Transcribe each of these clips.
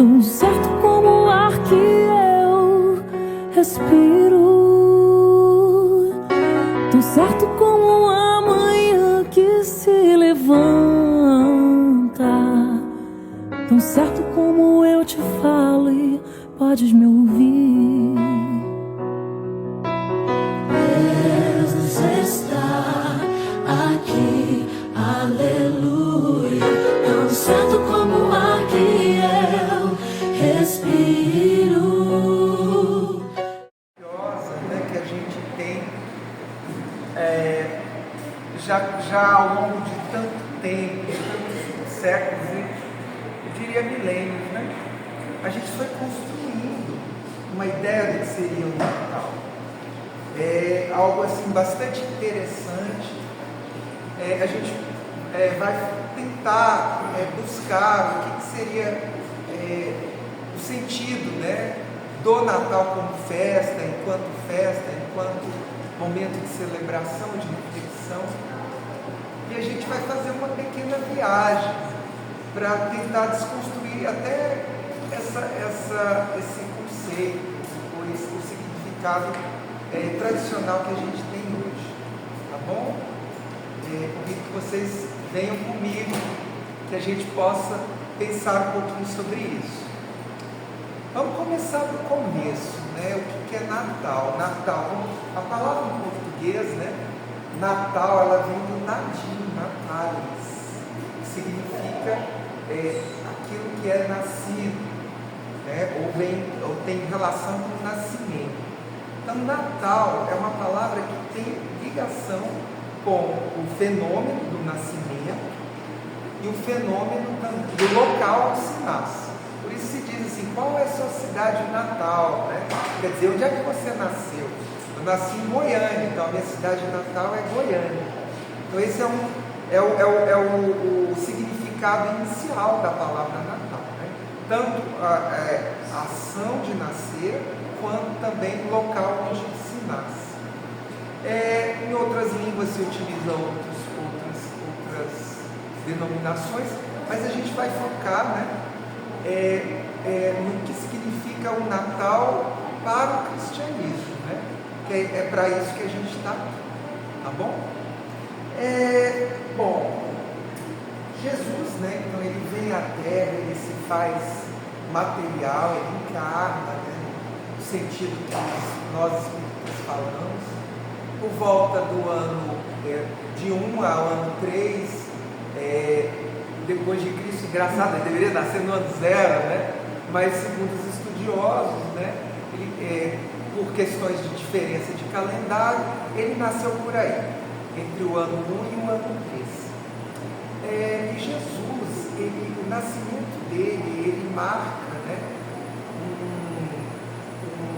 tão certo como o ar que eu respiro, tão certo como a manhã que se levanta, tão certo como eu te falo e podes me ouvir. Jesus está aqui, aleluia, tão certo como o ar que eu respiro. Né, que a gente tem já ao longo de tanto tempo, de tantos séculos, eu diria milênios, né? A gente foi construindo uma ideia do que seria o Natal. É algo assim bastante interessante. A gente vai tentar buscar o que seria o sentido, né, do Natal como festa, enquanto momento de celebração, de reflexão. E a gente vai fazer uma pequena viagem para tentar desconstruir até esse conceito, ou o significado tradicional que a gente tem hoje, tá bom? Convido que vocês venham comigo, que a gente possa pensar um pouquinho sobre isso. Vamos começar do começo, né? O que é Natal? Natal, a palavra em português, né? Natal, ela vem do latim, natalis, que significa aquilo que é nascido, né? ou tem relação com o nascimento. Então, Natal é uma palavra que tem ligação com o fenômeno do nascimento e o fenômeno do local onde se nasce. Por isso se diz assim, qual é a sua cidade natal, né? Quer dizer, onde é que você nasceu? Eu nasci em Goiânia, então a minha cidade natal é Goiânia. Então esse é o significado inicial da palavra Natal, né? Tanto a ação de nascer, quanto também o local onde se nasce. Em outras línguas se utilizam outras denominações, mas a gente vai focar, né, no que significa o Natal para o cristianismo, né? Que é para isso que a gente está aqui, tá bom? Bom, Jesus, né, então ele vem à Terra, ele se faz material, ele encarna, né, no sentido que nós espíritas falamos, por volta do ano de 1 ao ano 3, depois de Cristo. Engraçado, ele deveria nascer no ano 0, né? Mas segundo os estudiosos, né, por questões de diferença de calendário, ele nasceu por aí, entre o ano 1 e o ano 3. E Jesus, o nascimento dele, ele marca, né,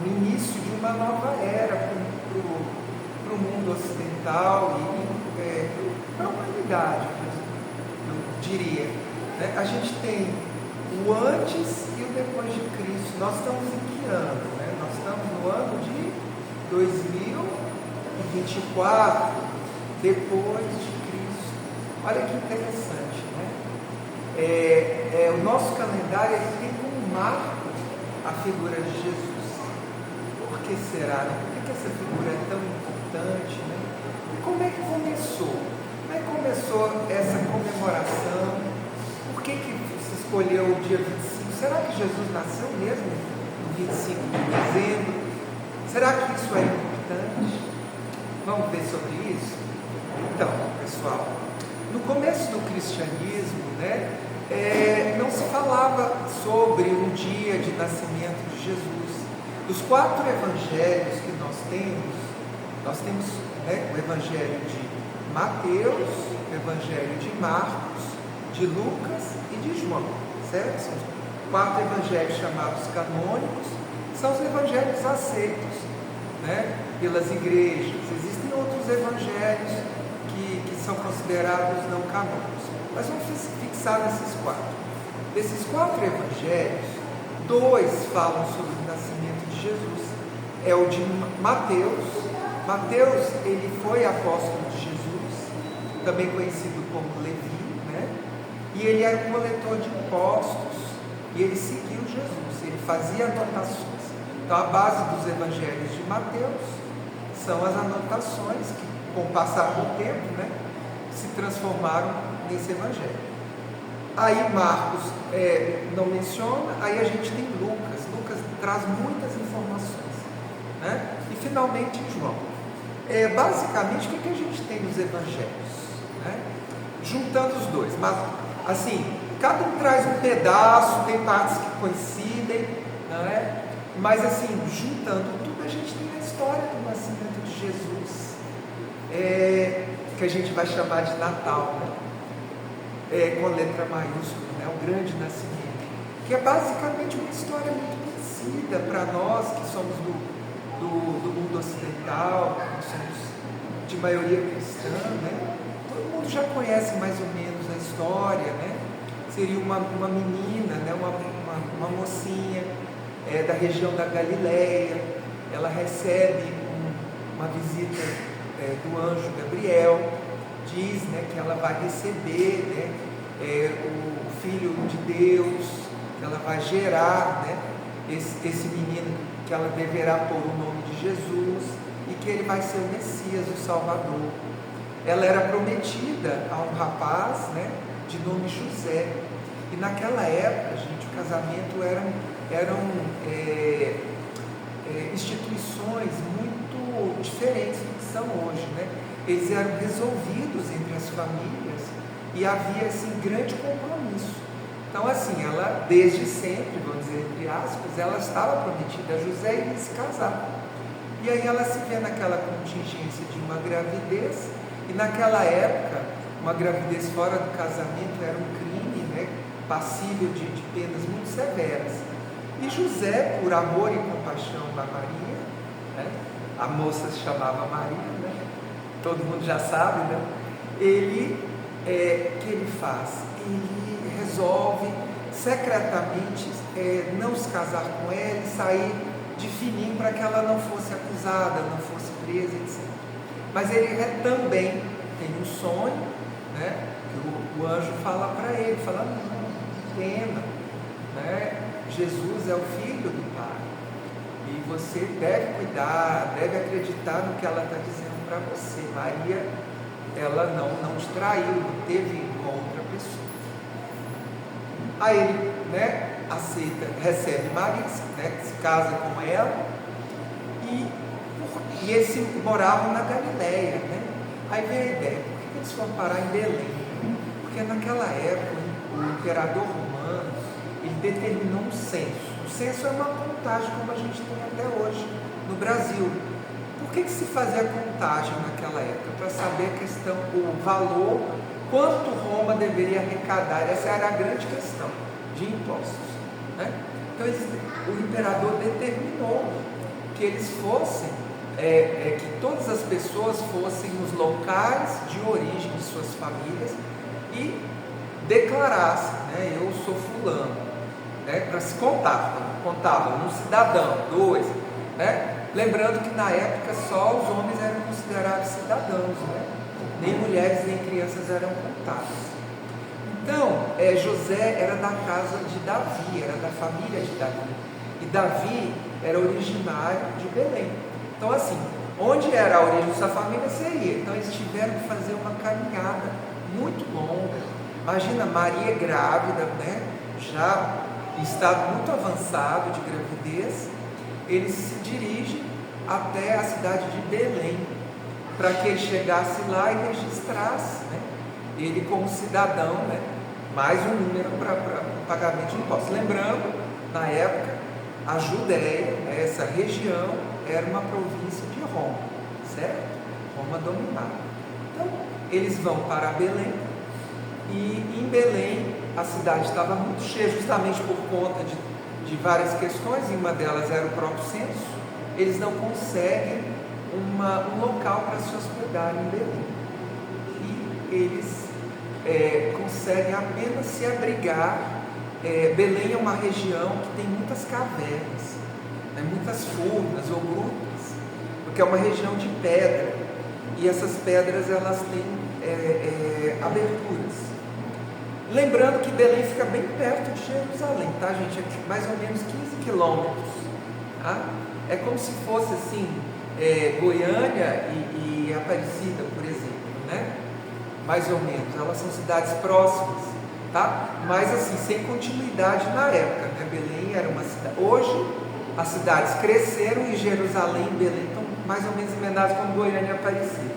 um início de uma nova era para o mundo ocidental e para a humanidade, eu diria. Né? A gente tem o antes e o depois de Cristo. Nós estamos em que ano? Né? Nós estamos no ano de 2024, depois de Cristo. Olha que interessante, né? O nosso calendário ele tem como marco a figura de Jesus. Por que será? Né? Por que essa figura é tão importante? Né? E como é que começou? Como é que começou essa comemoração? Por que se escolheu o dia 25? Será que Jesus nasceu mesmo no 25 de dezembro? Será que isso é importante? Vamos ver sobre isso? Então, pessoal, no começo do cristianismo, né, não se falava sobre um dia de nascimento de Jesus. Dos 4 evangelhos que nós temos, né, o evangelho de Mateus, o evangelho de Marcos, de Lucas e de João, certo? São 4 evangelhos chamados canônicos, são os evangelhos aceitos, né, pelas igrejas. Existem outros evangelhos que são considerados não canônicos, mas vamos fixar nesses 4. Desses 4 evangelhos, 2 falam sobre o nascimento de Jesus. É o de Mateus. Mateus, ele foi apóstolo de Jesus, também conhecido como Levi, né? E ele era um coletor de impostos, e ele seguiu Jesus, ele fazia anotações. Então a base dos evangelhos de Mateus são as anotações que, com o passar do tempo, né, se transformaram nesse evangelho. Aí Marcos não menciona, aí a gente tem Lucas. Lucas traz muitas informações, né? E finalmente João. Basicamente, o que a gente tem nos evangelhos, né? Juntando os dois, mas assim, cada um traz um pedaço, tem partes que coincidem, né? Mas assim, juntando tudo, a gente tem a história do nascimento de Jesus, que a gente vai chamar de Natal, né? Com letra maiúscula, né? O grande nascimento, que é basicamente uma história muito conhecida para nós que somos do mundo ocidental, que somos de maioria cristã, né? Todo mundo já conhece mais ou menos a história, né? Seria uma menina, né? uma mocinha da região da Galileia. Ela recebe uma visita do anjo Gabriel. Diz, né, que ela vai receber, né, o Filho de Deus, que ela vai gerar, né, esse menino que ela deverá pôr o nome de Jesus e que ele vai ser o Messias, o Salvador. Ela era prometida a um rapaz, né, de nome José. E naquela época, gente, o casamento eram instituições muito diferentes do que são hoje, né? Eles eram resolvidos entre as famílias e havia, assim, grande compromisso. Então, assim, ela, desde sempre, vamos dizer, entre aspas, ela estava prometida a José e iria se casar. E aí ela se vê naquela contingência de uma gravidez, e naquela época, uma gravidez fora do casamento era um crime, né, passível de penas muito severas. E José, por amor e compaixão da Maria, né, a moça se chamava Maria, né, todo mundo já sabe, né? O que ele faz? Ele resolve secretamente não se casar com ela e sair de fininho para que ela não fosse acusada, não fosse presa, etc. Mas ele também tem um sonho, né? Que o anjo fala para ele, fala, não tema, né? Jesus é o Filho do Pai e você deve cuidar, deve acreditar no que ela está dizendo para você. Maria, ela não te traiu, não teve uma outra pessoa. Aí ele, né, aceita, recebe Maria, né, se casa com ela e eles moravam na Galileia, né? Aí veio a ideia, por que eles foram parar em Belém? Porque naquela época o imperador romano, ele determinou um censo. O censo é uma contagem como a gente tem até hoje no Brasil. Por que se fazia a contagem naquela época? Para saber a questão, o valor, quanto Roma deveria arrecadar. Essa era a grande questão de impostos, né? Então o imperador determinou que eles fossem, que todas as pessoas fossem nos locais de origem de suas famílias e declarassem, né, eu sou fulano, né, para se contar, contavam um cidadão, dois, né? Lembrando que na época só os homens eram considerados cidadãos, né? Nem mulheres nem crianças eram contadas. Então, José era da casa de Davi, era da família de Davi. E Davi era originário de Belém. Então, assim, onde era a origem da sua família, você ia. Então, eles tiveram que fazer uma caminhada muito longa. Imagina, Maria grávida, né? Já em estado muito avançado de gravidez. Eles se dirigem até a cidade de Belém, para que ele chegasse lá e registrasse, né, ele como cidadão, né, mais um número para o pagamento de impostos. Lembrando, na época, a Judéia, essa região, era uma província de Roma, certo? Roma dominava. Então, eles vão para Belém, e em Belém a cidade estava muito cheia, justamente por conta de várias questões, e uma delas era o próprio censo. Eles não conseguem um local para se hospedarem em Belém, e eles conseguem apenas se abrigar. Belém é uma região que tem muitas cavernas, né, muitas furnas ou grutas, porque é uma região de pedra, e essas pedras elas têm aberturas. Lembrando que Belém fica bem perto de Jerusalém, tá, gente? É mais ou menos 15 quilômetros. Tá? É como se fosse assim, Goiânia e Aparecida, por exemplo, né? Mais ou menos. Elas são cidades próximas, tá? Mas assim, sem continuidade na época, né? Belém era uma cidade. Hoje, as cidades cresceram e Jerusalém e Belém estão mais ou menos emendadas com Goiânia e Aparecida.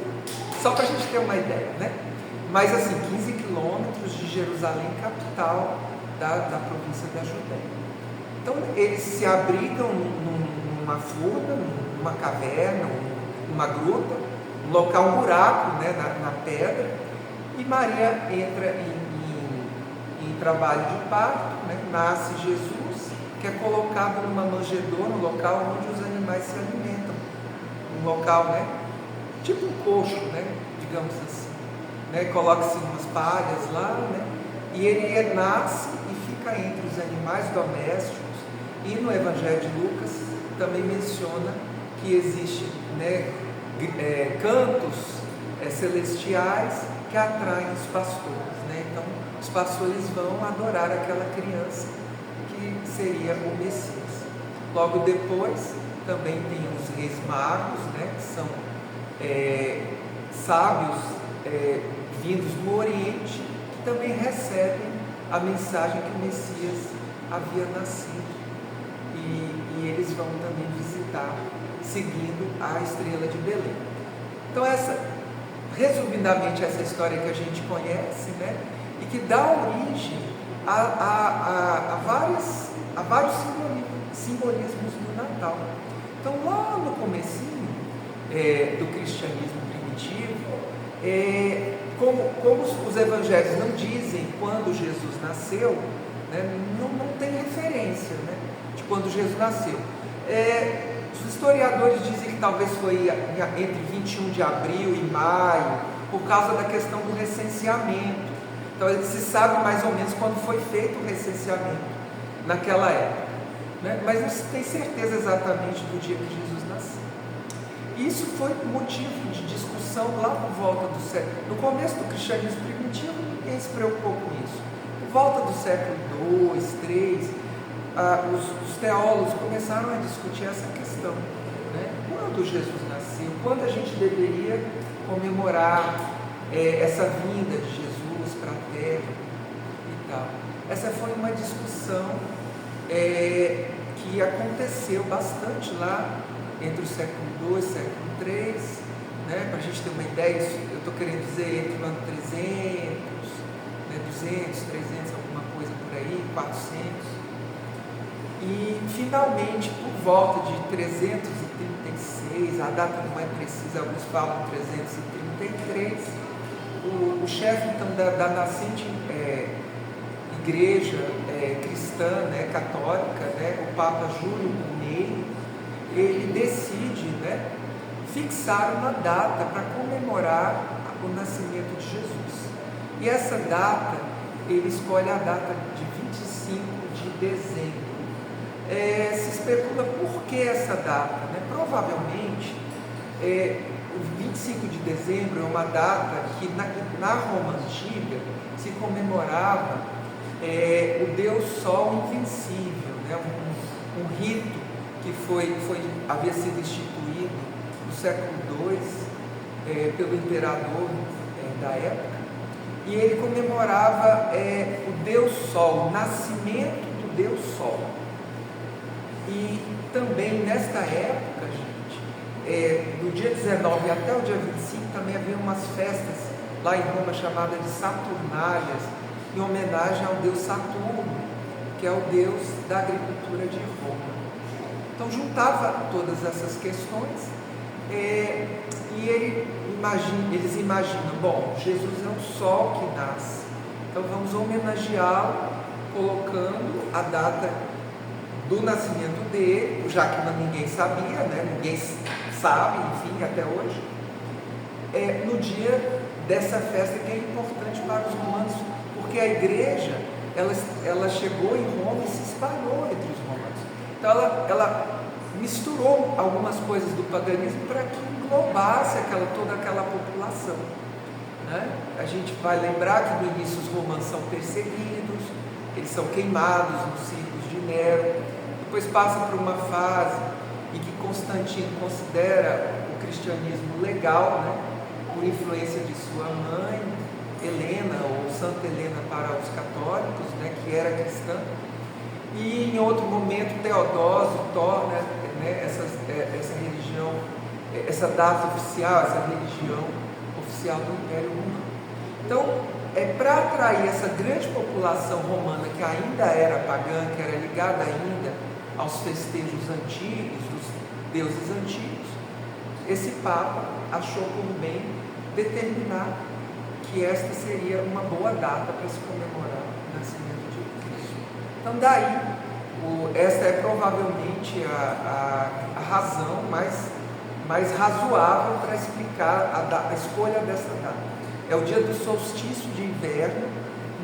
Só para a gente ter uma ideia, né? Mas assim, 15 quilômetros de Jerusalém, capital da província da Judéia. Então, eles se abrigam numa furna, numa caverna, numa gruta, um local, um buraco, né, na pedra, e Maria entra em trabalho de parto, né, nasce Jesus, que é colocado numa manjedoura, um local onde os animais se alimentam, um local, né, tipo um coxo, né, digamos assim, né, coloca-se umas palhas lá, né, e ele nasce e fica entre os animais domésticos. E no Evangelho de Lucas também menciona que existe, né, cantos celestiais que atraem os pastores, né? Então os pastores vão adorar aquela criança que seria o Messias. Logo depois também tem os reis magos, né, que são sábios vindos do Oriente, que também recebem a mensagem que o Messias havia nascido. E eles vão também visitar, seguindo a estrela de Belém. Então, resumidamente, essa história que a gente conhece, né, e que dá origem a vários simbolismos do Natal. Então, lá no comecinho do cristianismo primitivo, como os evangelhos não dizem quando Jesus nasceu, né, não tem referência, né, de quando Jesus nasceu. Os historiadores dizem que talvez foi entre 21 de abril e maio, por causa da questão do recenseamento. Então se sabe mais ou menos quando foi feito o recenseamento naquela época, né? Mas não se tem certeza exatamente do dia que Jesus nasceu. Isso foi motivo de discussão lá por volta do século. No começo do cristianismo primitivo, ninguém se preocupou com isso. Por volta do século II, III, os teólogos começaram a discutir essa questão, né? Quando Jesus nasceu, quando a gente deveria comemorar essa vinda de Jesus para a Terra e tal. Essa foi uma discussão que aconteceu bastante lá entre o século II e o século III, né? Para a gente ter uma ideia, eu estou querendo dizer entre o ano 300, né? 200, 300, alguma coisa por aí, 400. E finalmente, por volta de 336, a data não é precisa, alguns falam 333, o chefe então da nascente igreja cristã, né, católica, né, o Papa Júlio I, ele decide, né, fixar uma data para comemorar o nascimento de Jesus. E essa data, ele escolhe a data de 25 de dezembro. Se especula por que essa data, né? Provavelmente o 25 de dezembro é uma data que na Roma Antiga se comemorava o Deus Sol invencível, né? um rito que havia sido instituído no século II pelo imperador da época, e ele comemorava o Deus Sol, o nascimento do Deus Sol. E também nesta época, gente, do dia 19 até o dia 25, também havia umas festas lá em Roma chamadas de Saturnálias, em homenagem ao deus Saturno, que é o deus da agricultura de Roma. Então juntava todas essas questões e eles imaginam, bom, Jesus é um sol que nasce, então vamos homenageá-lo colocando a data do nascimento dele, já que ninguém sabia, né? Ninguém sabe, enfim, até hoje, no dia dessa festa que é importante para os romanos, porque a igreja, ela chegou em Roma e se espalhou entre os romanos. Então ela misturou algumas coisas do paganismo para que englobasse toda aquela população. né? A gente vai lembrar que no início os romanos são perseguidos, eles são queimados nos circos de Nero, depois passa por uma fase em que Constantino considera o cristianismo legal, né? Por influência de sua mãe, Helena, ou Santa Helena para os católicos, né? Que era cristã. E em outro momento Teodósio torna, né, essa religião, essa data oficial, essa religião oficial do Império Romano. Então, para atrair essa grande população romana que ainda era pagã, que era ligada ainda aos festejos antigos, dos deuses antigos, esse Papa achou por bem determinar que esta seria uma boa data para se comemorar o nascimento de Cristo. Então daí, esta é provavelmente a razão mais razoável para explicar a escolha desta data. É o dia do solstício de inverno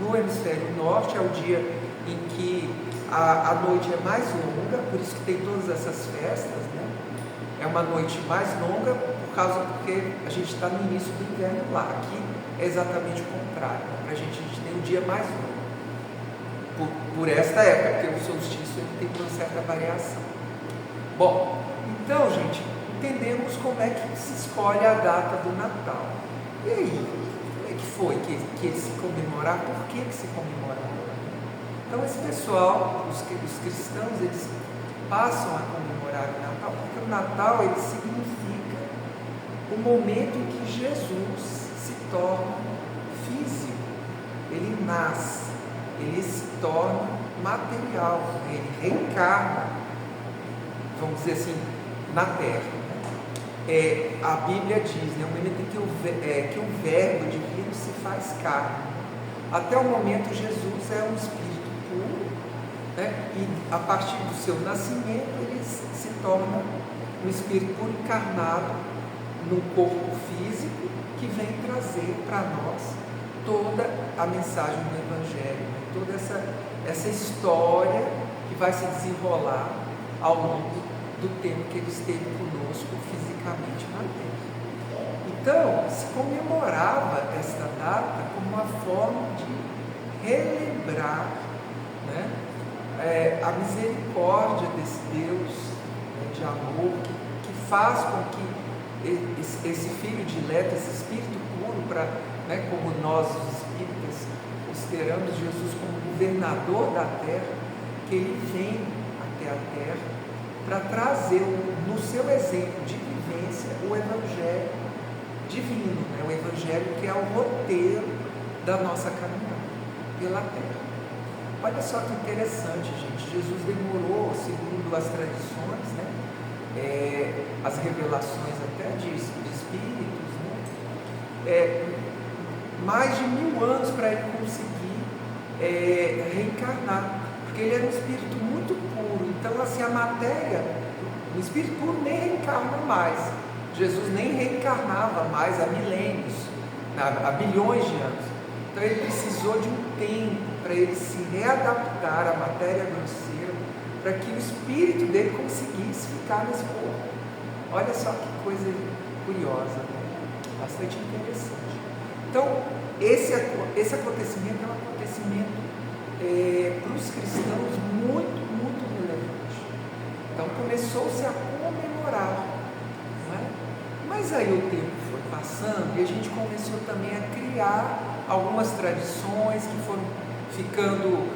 no hemisfério norte, é o dia em que a noite é mais longa, por isso que tem todas essas festas, né? É uma noite mais longa porque a gente está no início do inverno lá. Aqui é exatamente o contrário, a gente tem um dia mais longo por esta época, porque o solstício ele tem uma certa variação. Bom, então, gente, entendemos como é que se escolhe a data do Natal. E aí, como é que foi que se comemorar? Por que se comemorava? Então, esse pessoal, os cristãos, eles passam a comemorar o Natal, porque o Natal ele significa o momento em que Jesus se torna físico, ele nasce, ele se torna material, ele reencarna, vamos dizer assim, na Terra. A Bíblia diz, né, o momento em que o Verbo divino se faz carne. Até o momento Jesus é um Espírito puro, né, e a partir do seu nascimento ele se torna um Espírito puro encarnado num corpo físico que vem trazer para nós toda a mensagem do Evangelho, né, toda essa história que vai se desenrolar ao longo do tempo que ele esteve conosco fisicamente na Terra. Então, se comemorava esta data como uma forma de relembrar, né, a misericórdia desse Deus, né, de amor, que faz com que esse Filho dileto, esse Espírito puro, né, como nós os espíritas consideramos Jesus como governador da Terra, que ele vem até a Terra para trazer no seu exemplo de vivência o Evangelho divino, né? O Evangelho que é o roteiro da nossa caminhada pela Terra. Olha só que interessante, gente. Jesus demorou, segundo as tradições, né? As revelações até de espíritos, né? Mais de 1000 anos para ele conseguir reencarnar, porque ele era um espírito muito puro. Então, assim, a matéria, o espírito puro nem reencarna mais. Jesus nem reencarnava mais há milênios, há bilhões de anos. Então, ele precisou de um tempo para ele se readaptar à matéria grosseira, para que o espírito dele conseguisse ficar nesse corpo. Olha só que coisa curiosa, né? Bastante interessante. Então, esse acontecimento é um acontecimento para os cristãos muito, muito relevante. Então começou-se a comemorar, né? Mas aí o tempo foi passando e a gente começou também a criar algumas tradições que foram ficando,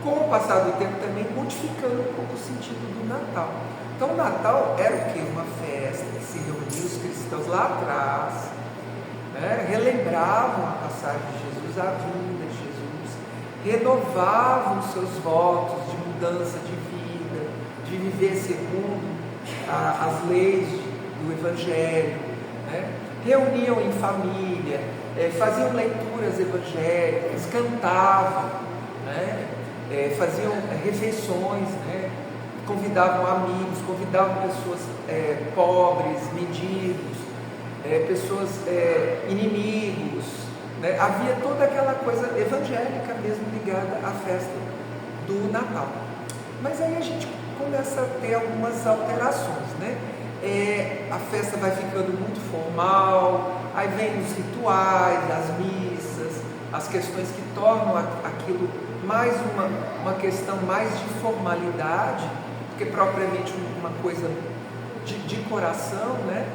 com o passar do tempo também modificando um pouco o sentido do Natal. Então o Natal era o quê? Uma festa que se reunia os cristãos lá atrás, né? Relembravam a passagem de Jesus, a vinda de Jesus, renovavam os seus votos de mudança de vida, de viver segundo as leis do Evangelho, né? Reuniam em família, faziam leituras evangélicas, cantavam, né? Faziam refeições, né? Convidavam amigos, convidavam pessoas pobres, mendigos, pessoas inimigos, né? Havia toda aquela coisa evangélica mesmo ligada à festa do Natal. Mas aí a gente começa a ter algumas alterações, né? a festa vai ficando muito formal, aí vem os rituais, as missas, as questões que tornam aquilo mais uma questão mais de formalidade, do que propriamente uma coisa de coração, né?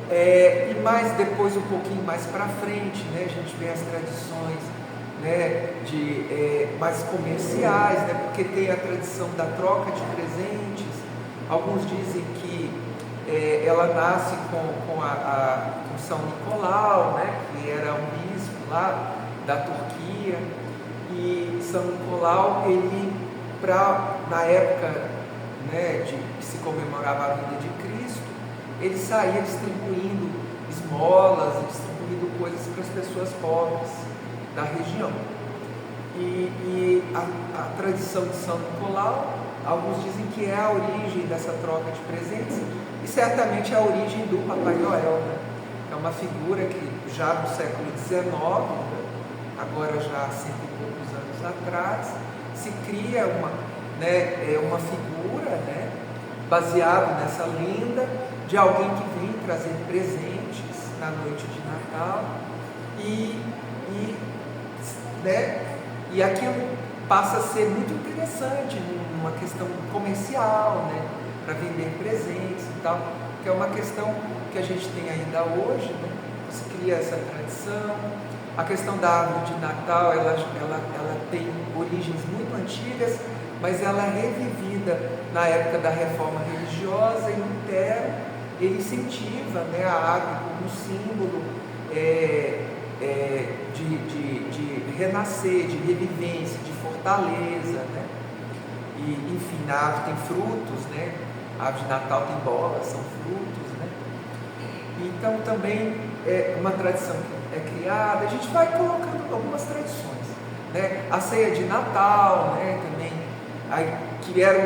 E mais depois, um pouquinho mais para frente, né, a gente vê as tradições, né, mais comerciais, né, porque tem a tradição da troca de presentes. Alguns dizem que ela nasce com São Nicolau, né, que era um bispo lá da Turquia, e São Nicolau, ele, na época, né, que se comemorava a vida de Cristo, ele saía distribuindo esmolas, distribuindo coisas para as pessoas pobres da região. E a tradição de São Nicolau, alguns dizem que é a origem dessa troca de presentes, e certamente é a origem do Papai Noel, né? É uma figura que já no século XIX, né, agora já há 100 e poucos anos atrás, se cria uma figura, né, baseado nessa lenda de alguém que vem trazer presentes na noite de Natal e aquilo passa a ser muito interessante numa questão comercial, né, para vender presentes e tal, que é uma questão que a gente tem ainda hoje, né, se cria essa tradição. A questão da árvore de Natal, ela tem origens muito antigas, mas ela é revivida na época da reforma religiosa, e Lutero, ele incentiva, né, a árvore como símbolo de renascer, de revivência, de fortaleza, né? E, enfim, a árvore tem frutos, né? A árvore de Natal tem bolas, são frutos, né? Então também é uma tradição que é criada. A gente vai colocando algumas tradições, né? A ceia de Natal, né, também, que era um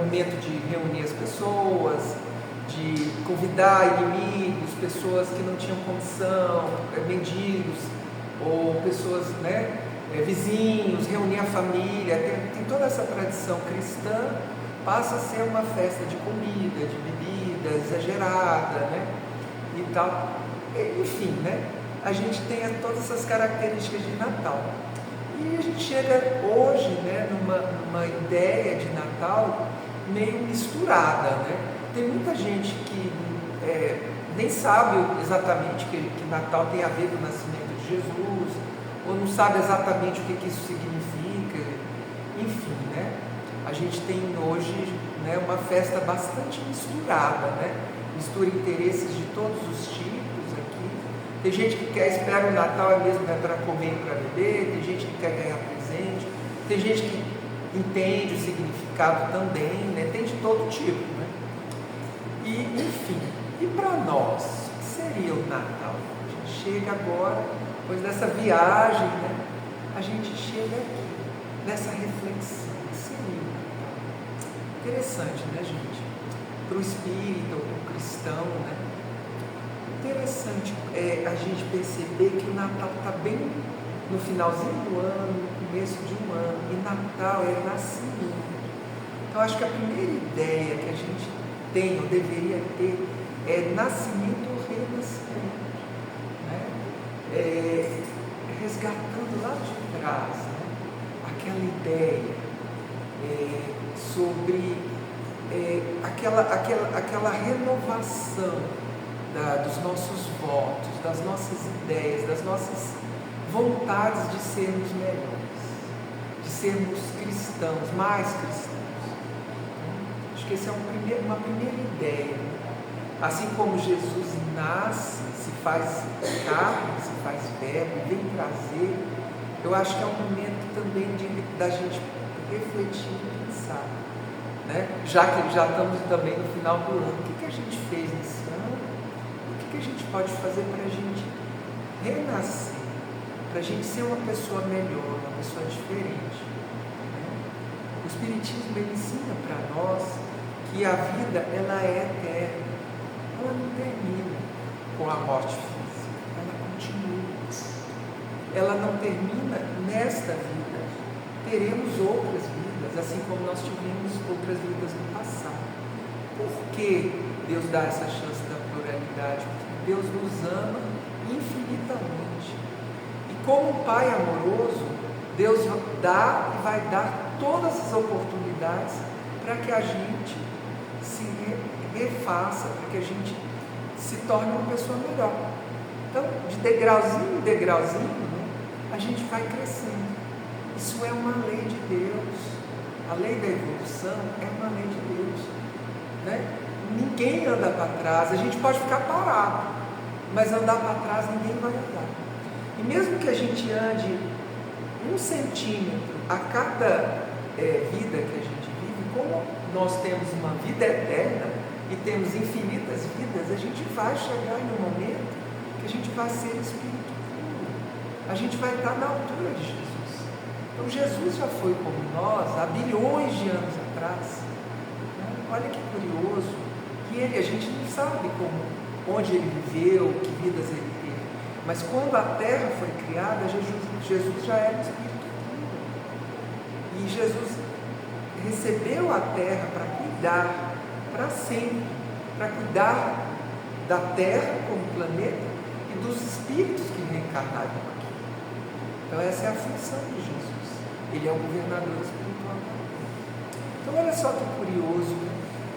momento de reunir as pessoas, de convidar inimigos, pessoas que não tinham condição, mendigos, ou pessoas, né, vizinhos, reunir a família. Tem toda essa tradição cristã, passa a ser uma festa de comida, de bebida exagerada, né, e tal. Enfim, né, a gente tem todas essas características de Natal. E a gente chega hoje, né, numa ideia de Natal meio misturada, né? Tem muita gente que nem sabe exatamente que Natal tem a ver com o nascimento de Jesus, ou não sabe exatamente o que isso significa. Enfim, né? A gente tem hoje, né, uma festa bastante misturada, né? Mistura interesses de todos os tipos aqui. Tem gente que espera o Natal mesmo, né, para comer e para beber, tem gente que quer ganhar presente, tem gente que entende o significado também, né? Tem de todo tipo, né? E, enfim, e para nós, o que seria o Natal? A gente chega agora, depois dessa viagem, né? A gente chega aqui, nessa reflexão, o que seria o Natal? Interessante, né, gente? Para o espírita ou para o cristão, né? Interessante a gente perceber que o Natal está bem no finalzinho do ano, no começo de um ano, e Natal é nascimento. Então, acho que a primeira ideia que a gente tem, ou deveria ter, é nascimento ou renascimento, né? Resgatando lá de trás, né, aquela ideia sobre aquela renovação dos nossos votos, das nossas ideias, das nossas vontades de sermos melhores, de sermos cristãos, mais cristãos. Acho que essa é uma primeira ideia. Assim como Jesus nasce, se faz carne, se faz verbo, vem trazer, eu acho que é um momento também da gente refletir e pensar, né? Já que já estamos também no final do ano, o que a gente fez nesse ano? O que a gente pode fazer para a gente renascer, para a gente ser uma pessoa melhor, uma pessoa diferente, né? O Espiritismo ele ensina para nós que a vida ela é eterna, ela não termina com a morte física, ela continua. Ela não termina nesta vida, teremos outras vidas, assim como nós tivemos outras vidas no passado. Por que Deus dá essa chance da pluralidade? Porque Deus nos ama infinitamente. E como um Pai amoroso, Deus dá e vai dar todas as oportunidades para que a gente se refaça, para que a gente se torne uma pessoa melhor. Então, de degrauzinho em degrauzinho, né, a gente vai crescendo. Isso é uma lei de Deus. A lei da evolução é uma lei de Deus, né? Ninguém anda para trás. A gente pode ficar parado, mas andar para trás ninguém vai andar. E mesmo que a gente ande 1 centímetro a cada vida que a gente vive, como nós temos uma vida eterna e temos infinitas vidas, a gente vai chegar em um momento que a gente vai ser espírito puro. A gente vai estar na altura de Jesus. Então Jesus já foi como nós há bilhões de anos atrás. Olha que curioso que a gente não sabe onde ele viveu, que vidas ele teve. Mas quando a terra foi criada, Jesus já era espírito puro. E Jesus recebeu a terra para cuidar para sempre, para cuidar da terra como planeta e dos espíritos que reencarnaram aqui. Então essa é a função de Jesus. Ele é o governador espiritual. Então olha só que curioso.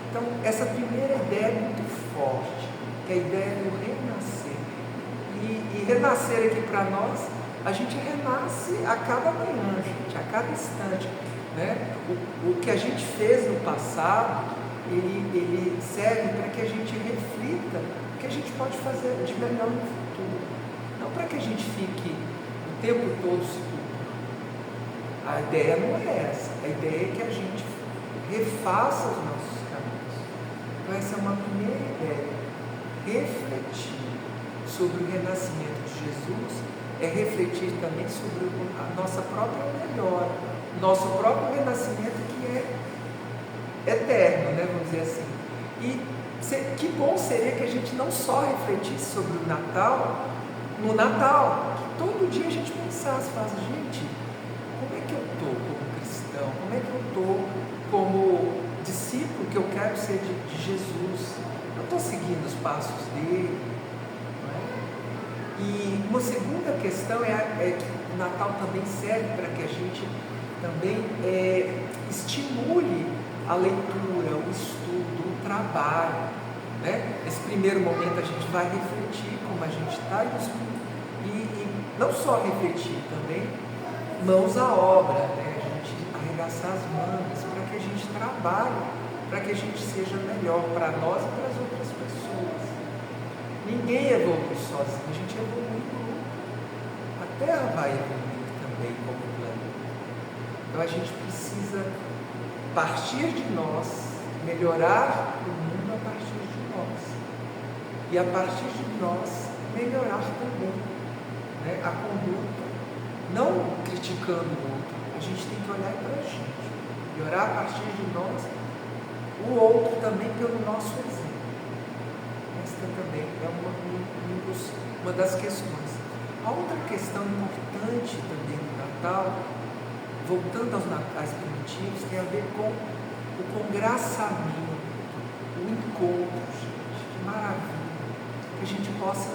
Então essa primeira ideia é muito forte, que é a ideia do renascer. E renascer aqui para nós, a gente renasce a cada manhã, gente, a cada instante, né? O que a gente fez no passado, ele serve para que a gente reflita o que a gente pode fazer de melhor no futuro. Não para que a gente fique o tempo todo seguro. A ideia não é essa. A ideia é que a gente refaça os nossos caminhos. Então essa é uma primeira ideia. Refletir sobre o renascimento de Jesus é refletir também sobre a nossa própria melhora, nosso próprio renascimento que é eterno, né, vamos dizer assim. E que bom seria que a gente não só refletisse sobre o Natal, no Natal, que todo dia a gente pensasse, gente, como é que eu estou como cristão? Como é que eu estou como discípulo que eu quero ser de Jesus? Eu estou seguindo os passos dele? Não é? E uma segunda questão é que o Natal também serve para que a gente também estimule a leitura, o estudo, o trabalho, né? Nesse primeiro momento a gente vai refletir como a gente está e não só refletir, também mãos à obra, né? A gente arregaçar as mangas para que a gente trabalhe, para que a gente seja melhor para nós e para as outras pessoas. Ninguém evolui sozinho, a gente evolui em grupo. A Terra vai evoluir também como planeta. Então a gente precisa partir de nós, melhorar o mundo a partir de nós. E a partir de nós, melhorar também, né, a conduta, não criticando o outro. A gente tem que olhar para a gente, melhorar a partir de nós, o outro também pelo nosso exemplo. Esta também é uma das questões. A outra questão importante também do Natal, voltando aos natais primitivos, tem a ver com o congraçamento, o encontro, gente, que maravilha, que a gente possa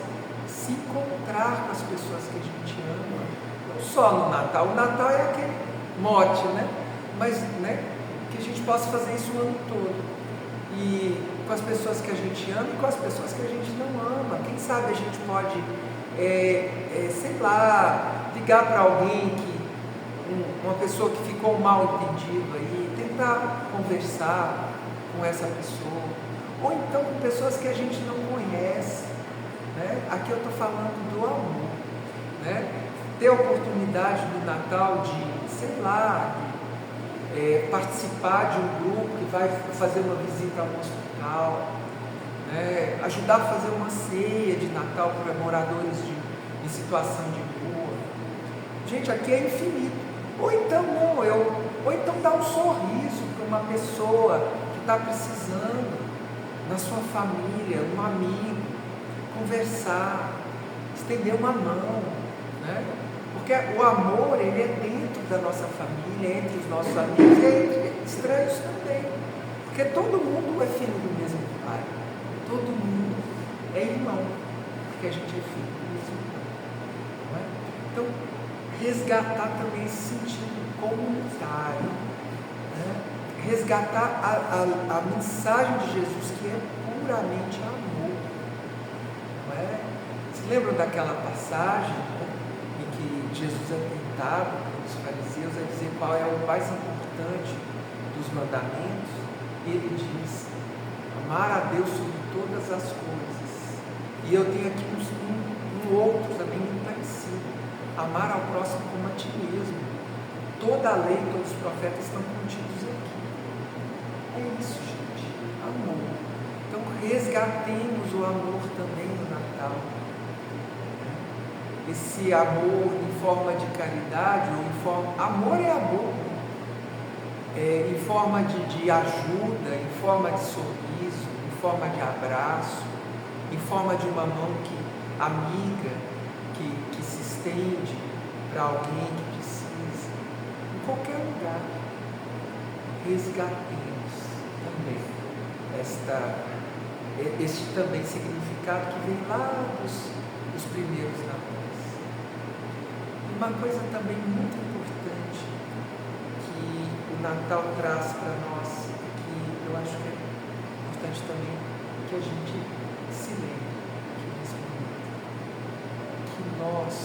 se encontrar com as pessoas que a gente ama, não só no Natal. O Natal é aquele mote, né? Mas, né, que a gente possa fazer isso o ano todo, e com as pessoas que a gente ama e com as pessoas que a gente não ama. Quem sabe a gente pode, sei lá, ligar para alguém uma pessoa que ficou mal entendido aí, tentar conversar com essa pessoa, ou então com pessoas que a gente não conhece, né? Aqui eu estou falando do amor, né? Ter a oportunidade no Natal de, sei lá, participar de um grupo que vai fazer uma visita ao hospital, né? Ajudar a fazer uma ceia de Natal para moradores em situação de rua. Gente, aqui é infinito. Ou então ou então dar um sorriso para uma pessoa que está precisando, na sua família, um amigo, conversar, estender uma mão, né? Porque o amor, ele é dentro da nossa família, entre os nossos amigos e entre estranhos também. Porque Porque todo mundo é filho do mesmo pai. Todo mundo é irmão, porque a gente é filho do mesmo pai. Não é? Então, resgatar também esse sentido comunitário. Né? Resgatar a mensagem de Jesus, que é puramente amor. Não é? Se lembram daquela passagem, né, em que Jesus é tentado pelos fariseus a dizer qual é o mais importante dos mandamentos? E ele diz: amar a Deus sobre todas as coisas. E eu tenho aqui um outro também muito parecido: amar ao próximo como a ti mesmo. Toda a lei, todos os profetas estão contidos aqui. É isso, gente, amor. Então resgatemos o amor também no Natal. Esse amor em forma de caridade, ou em forma... Amor é amor. Em forma de ajuda, em forma de sorriso, em forma de abraço, em forma de uma mão amiga que se estende para alguém que precisa. Em qualquer lugar. Resgatemos também este também significado que vem lá dos primeiros natais. Uma coisa também muito importante que o Natal traz para nós, que eu acho que é importante também que a gente se lembre aqui nesse momento, que nós,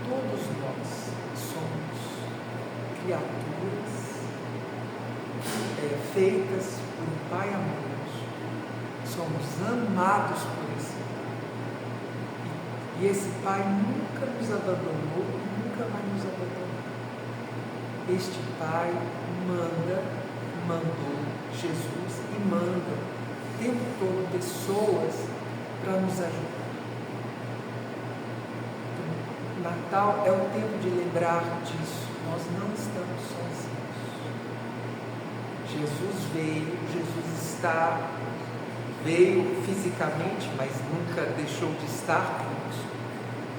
todos nós, somos criaturas feitas por um Pai amoroso, somos amados por esse Pai, e esse Pai nunca nos abandonou e nunca vai nos abandonar. Este Pai mandou Jesus e manda o tempo todo pessoas para nos ajudar. Então, Natal é o tempo de lembrar disso. Nós não estamos sozinhos. Jesus veio fisicamente, mas nunca deixou de estar conosco.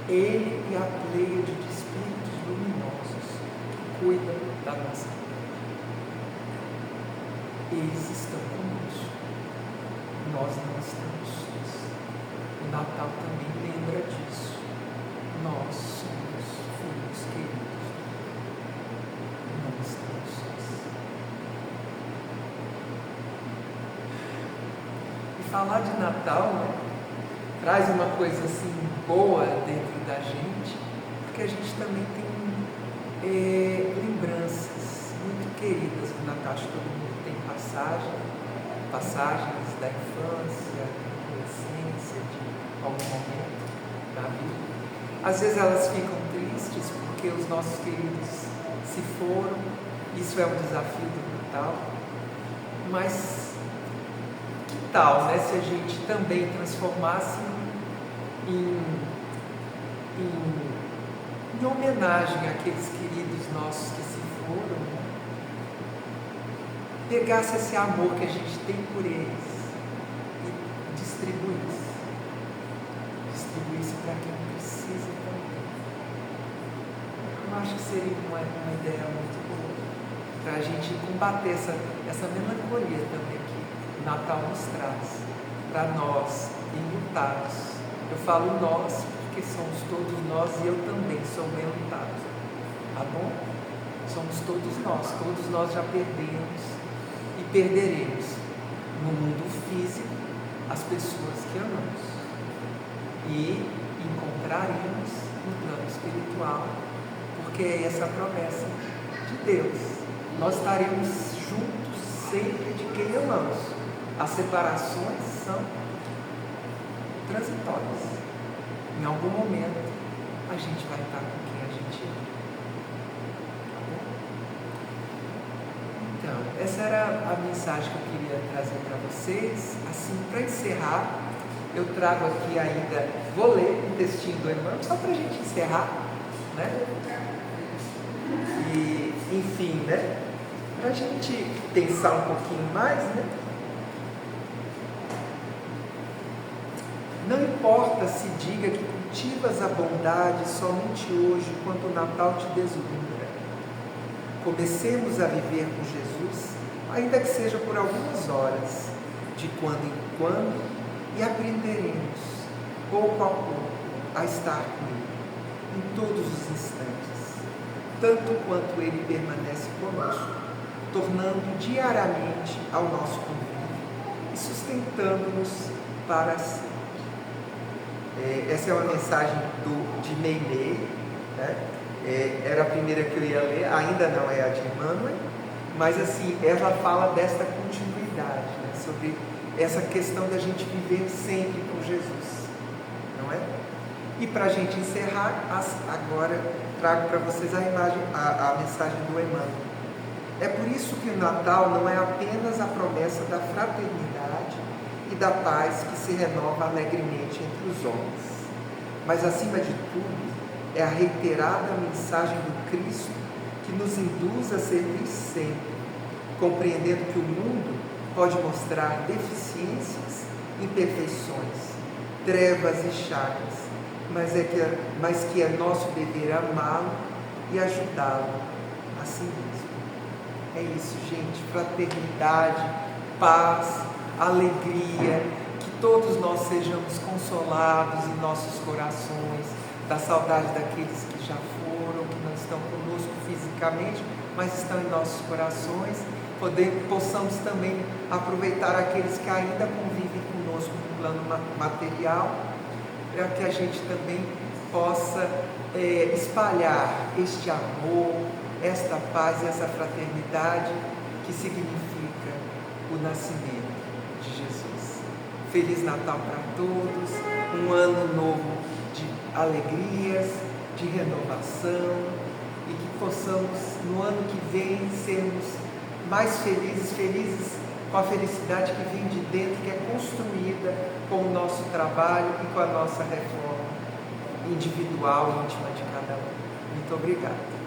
Ele e a pleiade de espíritos luminosos que cuidam da nossa vida. Eles estão conosco. Nós não estamos sós. O Natal também lembra disso. Nós somos filhos queridos. Não estamos sós. E falar de Natal, né, traz uma coisa assim boa dentro da gente, porque a gente também tem lembranças muito queridas do Natal. Acho que todo mundo tem passagens da infância, da adolescência, de algum momento da vida. Às vezes elas ficam tristes porque os nossos queridos se foram. Isso é um desafio do Natal. Mas que tal, né, se a gente também transformasse em homenagem àqueles queridos nossos que se foram, né? Pegasse esse amor que a gente tem por eles e distribuísse para quem precisa também. Eu acho que seria uma ideia muito boa para a gente combater essa melancolia também que o Natal nos traz para nós enlutados. Eu falo nós porque somos todos nós e eu também sou meio enlutado, tá bom? Somos todos nós já perdemos e perderemos no mundo físico as pessoas que amamos e encontraremos no plano espiritual, porque é essa a promessa de Deus. Nós estaremos juntos sempre de quem amamos. As separações são transitórias. Em algum momento a gente vai estar com quem a gente ama. Tá bom? Então, essa era a mensagem que eu queria trazer para vocês. Assim, para encerrar, eu trago aqui ainda, vou ler um textinho do Emmanuel, só para a gente encerrar, né? E, enfim, né? Para a gente pensar um pouquinho mais, né? Não importa se diga que cultivas a bondade somente hoje, quando o Natal te deslumbra. Comecemos a viver com Jesus ainda que seja por algumas horas, de quando em quando, e aprenderemos, pouco a pouco, a estar com Ele, em todos os instantes, tanto quanto Ele permanece conosco, tornando diariamente ao nosso convívio e sustentando-nos para sempre. Essa é uma mensagem de Meimei, né? Era a primeira que eu ia ler, ainda não é a de Emmanuel, mas assim, ela fala desta continuidade, né? Sobre essa questão da gente viver sempre com Jesus, não é? E para a gente encerrar, agora trago para vocês a mensagem do Emmanuel. É por isso que o Natal não é apenas a promessa da fraternidade e da paz que se renova alegremente entre os homens, mas acima de tudo é a reiterada mensagem do Cristo que nos induz a servir sempre, compreendendo que o mundo pode mostrar deficiências, imperfeições, trevas e chagas, mas que é nosso dever amá-lo e ajudá-lo a si mesmo. É isso, gente, fraternidade, paz, alegria, que todos nós sejamos consolados em nossos corações, da saudade daqueles que já foram, que não estão conosco fisicamente, mas estão em nossos corações, possamos também aproveitar aqueles que ainda convivem conosco no plano material, para que a gente também possa espalhar este amor, esta paz e essa fraternidade que significa o nascimento de Jesus. Feliz Natal para todos, um ano novo de alegrias, de renovação, e que possamos no ano que vem sermos mais felizes com a felicidade que vem de dentro, que é construída com o nosso trabalho e com a nossa reforma individual e íntima de cada um. Muito obrigada.